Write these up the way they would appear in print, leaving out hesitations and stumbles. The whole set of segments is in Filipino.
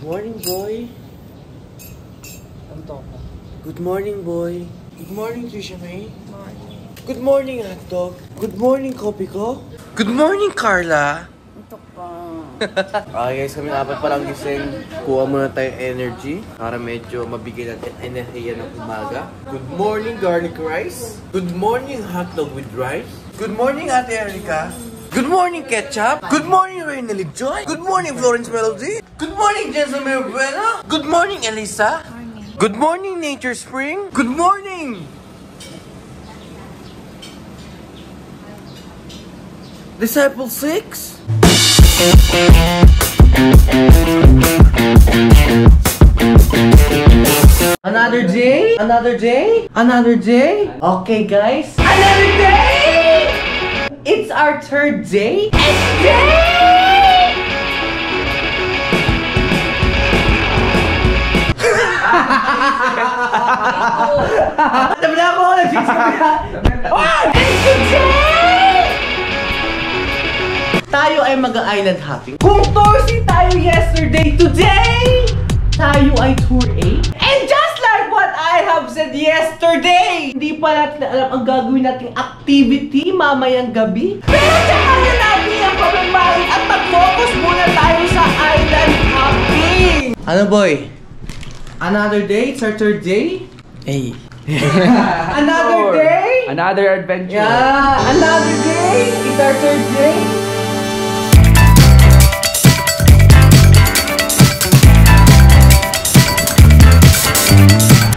Morning, boy. Good morning, boy. Good morning, Trisha May. Good morning, hotdog. Good morning, Kopi ko. Good morning, Carla. Ito pa. Okay guys, kami apat pa lang gising. Kuha muna tayo energy para medyo mabigyan natin enerhiya ng umaga. Good morning, garlic rice. Good morning, hotdog with rice. Good morning, Ate Erica. Good morning, Ketchup. Good morning, Reynelly Joy. Good morning, Florence Melody. Good morning, Jessamine Buena. Good morning, Elisa. Good morning, Nature Spring. Good morning. Disciple 6. Another day? Another day? Another day? Okay, guys. Another day! It's our third day. And day! Sabi na ako! Nag-fix ka ba? It's today! Tayo ay mag-island hopping. Kung Thursday tayo yesterday, today tayo ay tour A. And just like what I have said yesterday, hindi pa natin alam ang gagawin nating activity mamayang gabi. Pero tsaka na natin ang pamamalit at mag-focus muna tayo sa island hopping. Ano boy? Another day? It's our third day? Hey. Another day? Another adventure. Yeah, another day? It's our third day?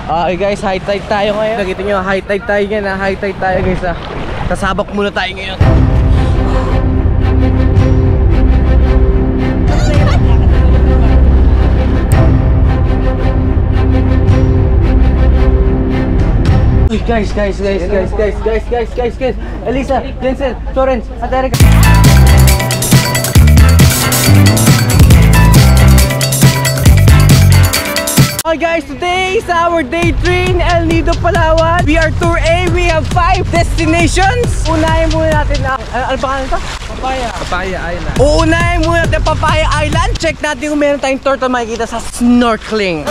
Okay guys, high tide tayo ngayon. Nakita nyo, high tide tayo ngayon. High tide tayo guys. Kasabak muna tayo ngayon. Uy, guys. Elisa, Jensen, Florence, at Erica. Okay guys, today is our day 3 in El Nido, Palawan. We are Tour A. We have 5 destinations. Unahin muna natin ang... Ano ba kanito? Papaya Island. Uunahin muna natin Papaya Island. Check natin kung meron tayong turtle makikita sa snorkeling.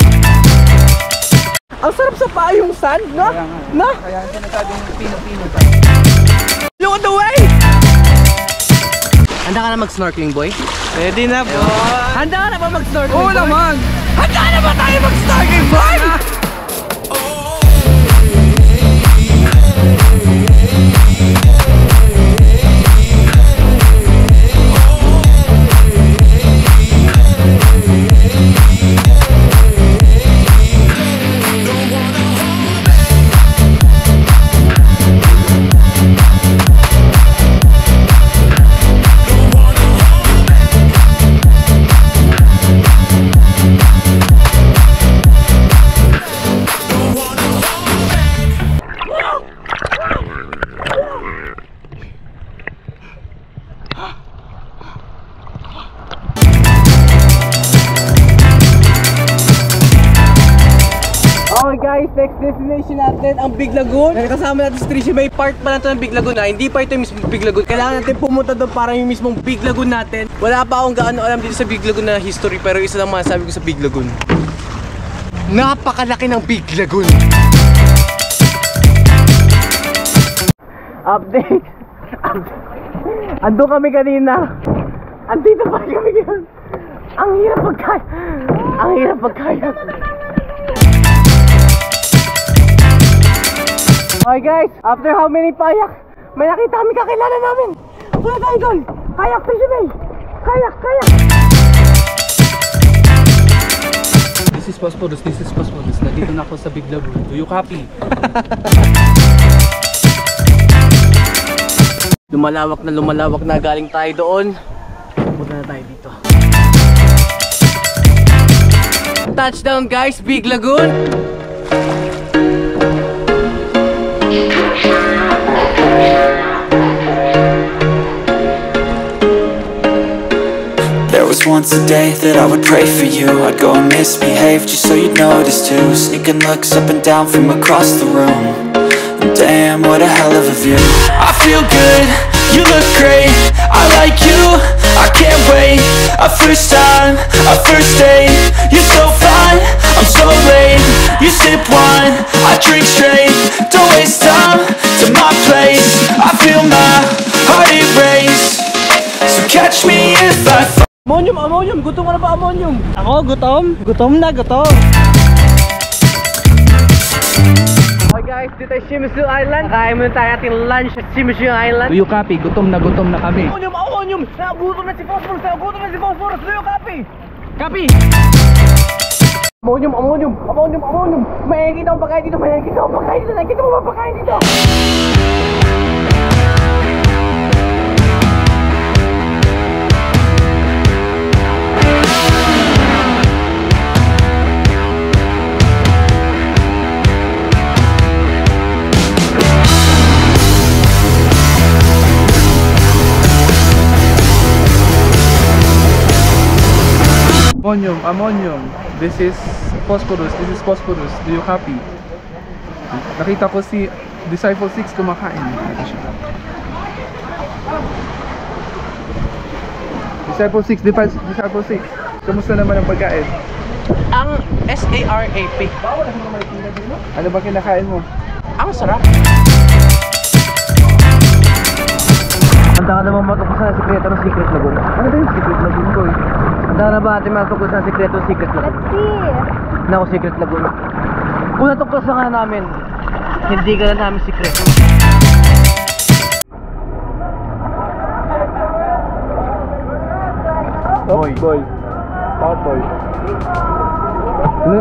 Ang sarap sa paa yung sand, no? No? Kaya sinasabing pino-pino. Look at the way! Handa ka na mag-snorkeling, boy? Ready na, boy! Handa ka na ba mag-snorkeling, boy? Oo naman! Handa na ba tayo mag-snorkeling, boy? Guys, next destination natin ang Big Lagoon. Kasama natin si Trisha, may part pa natin ng Big Lagoon na hindi pa ito yung mismong Big Lagoon. Kailangan natin pumunta doon para yung mismong Big Lagoon natin. Wala pa akong gaano alam dito sa Big Lagoon na history, pero isa lang masasabi ko sa Big Lagoon. Napakalaki ng Big Lagoon. Update. Ando kami kanina. Andito pa kami ngayon. Ang hirap pagkaya. Ang hirap pagkaya. Okay guys, after how many payak, may nakita kami kakilala namin. Wala tayo doon. Kayak, Trisha May. Kayak. This is Phosphorus. Nandito na ako sa Big Lagoon. Do you copy? Lumalawak na galing tayo doon. Punta na tayo dito. Touchdown guys, Big Lagoon. There was once a day that I would pray for you. I'd go and misbehave just so you'd notice too. Sneaking looks up and down from across the room. And damn, what a hell of a view. I feel good, you look great, I like you, I can't wait. A first time first date. You're so fine, I'm so late. You sip wine, I drink straight. Don't waste time to my place. I feel my heart erase. So catch me if I Ammonium, ammonium! Gutom ka na ba, ammonium? Ako, gutom? Gutom na, gutom! Okay guys, dito ay Shimizu Island. Kakain muna tayo ating lunch sa Shimizu Island. Do you copy? Gutom na kami. Ammonium, ammonium! Nagutom na si Phosphorus! Nagutom na si Phosphorus! Do you copy? Copy! Ammonium, ammonium! Ammonium, ammonium! May nakikita akong pagkain dito! May nakikita akong pagkain dito! Nakikita mo ba pagkain dito? Ammonium. This is Phosphorus. Do you copy? Nakita ko si Disciple 6 kumakain. Disciple 6. Kamusta naman ang pagkain? Ang SARAP. Ano ba kinakain mo? Ang sarap. Handa ka naman matupos sa sikreto ng Secret Lagoon. Ano ba yung Secret Lagoon ko eh? Handa ka na ba natin matupos sa sikreto ng Secret Lagoon? Let's see. Nako, Secret Lagoon. Kung natukos na nga namin, hindi ka na namin sikreto. Boy. Bakit boy?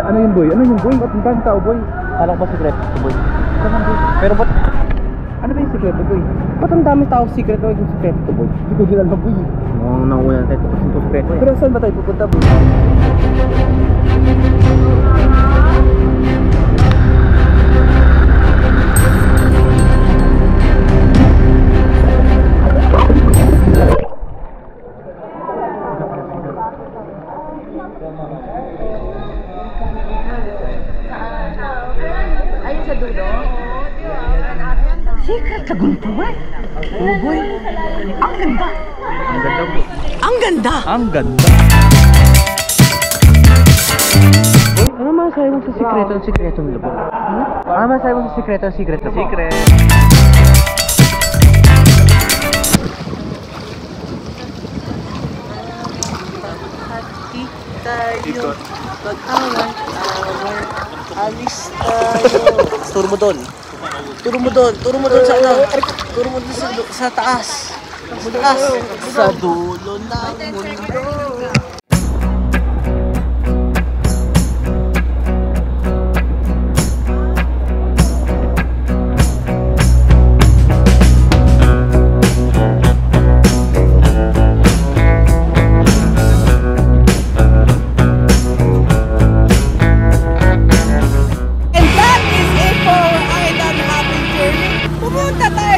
Ano yun boy? Ba't ang daming tao boy? Kala ko ba sikreto ito, boy? Pero ba't? Ano ba yung sikreto boy? Ba't ang dami tao sikreto yung sikreto ito, boy? Hindi ko ginalaw boy. Oo, nauna tayo tukos yung sikreto eh. Pero saan ba tayo pupunta boy? Ayun sa dulo. Secret Lagoon po ba? Oo, boy. Ang ganda. Ang ganda boy. Ang ganda! Ang ganda. Boy, ano masasabi mo sa sikreto ng Lagoon? Ano masasabi mo sa sikreto ng Secret Lagoon? Secret. Tayo, mag-away, alis tayo. Turo mo doon sa ano? Turo mo doon sa taas. Sa dulo ng mundo.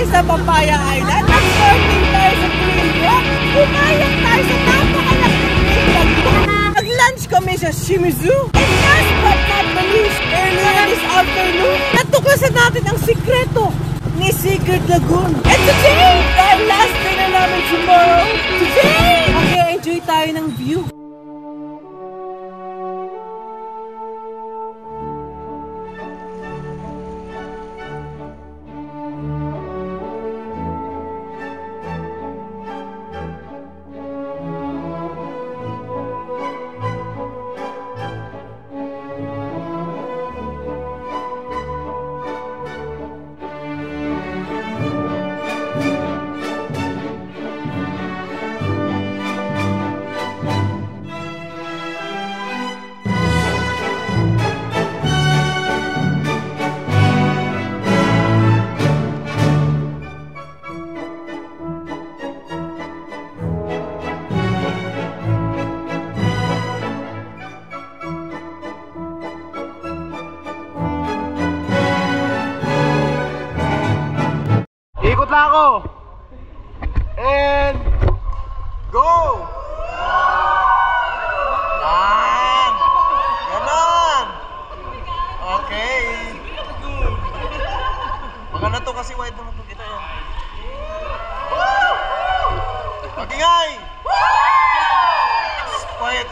Sa Papaya Island, nag-surfing tayo sa Green Rock, umayak tayo sa napakalaking Green Rock. Nag-lunch kami sa Shimizu, and last but not the least, earlier this afternoon, natuklasan natin ang sikreto ni Secret Lagoon. And today, dahil last day na namin tomorrow, today, mag-enjoy tayo ng view. Ikot na ako. And go! Yan! Ganon! Okay. Baka na to kasi wide naman itong kita yan. Magingay! Quiet.